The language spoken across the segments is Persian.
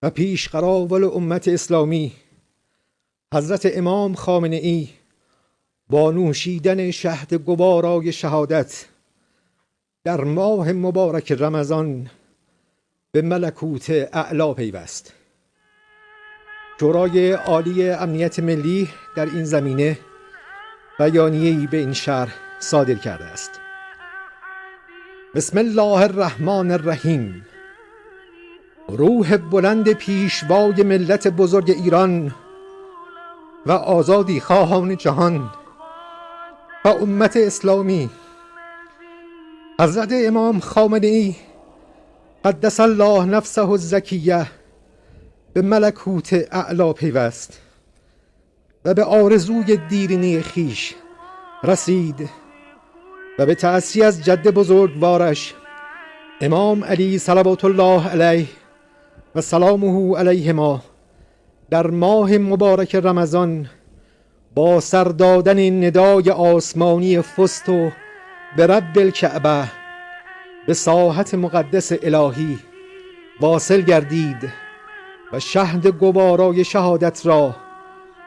و پیش قراول امت اسلامی حضرت امام خامنه ای با نوشیدن شهد گوارای شهادت در ماه مبارک رمضان به ملکوت اعلی پیوست. شورای عالی امنیت ملی در این زمینه بیانیه‌ای به این شرح صادر کرده است. بسم الله الرحمن الرحیم. روح بلند پیشوای ملت بزرگ ایران و آزادی خواهان جهان و امت اسلامی حضرت امام خامنه ای قدس الله نفسه الزکیه به ملکوت اعلی پیوست و به آرزوی دیرینه خیش رسید و به تأسی از جد بزرگوارش امام علی صلوات الله علیه و سلامه علیهما در ماه مبارک رمضان با سر دادن ندای آسمانی فست و به رب الکعبه به ساحت مقدس الهی واصل گردید و شهد گوارای شهادت را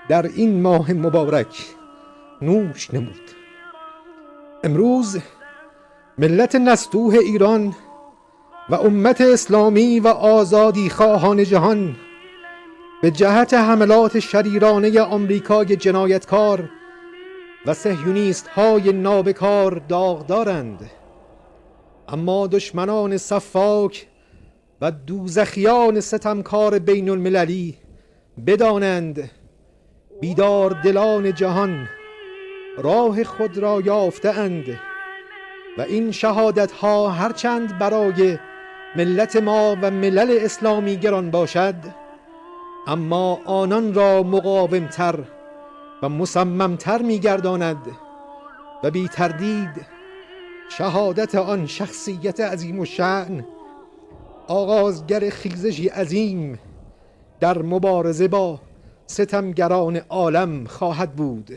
در این ماه مبارک نوش نمود. امروز ملت نستوه ایران و امت اسلامی و آزادی خواهان جهان به جهت حملات شریرانه آمریکای جنایتکار و صهیونیست های نابکار داغدارند، اما دشمنان صفاک و دوزخیان ستمکار بین المللی بدانند بیدار دلان جهان راه خود را یافته اند و این شهادت ها هرچند برای ملت ما و ملل اسلامی گران باشد، اما آنان را مقاومتر و مصممتر می‌گرداند و بی تردید شهادت آن شخصیت عظیم الشأن آغازگر خیزشی عظیم در مبارزه با ستمگران عالم خواهد بود.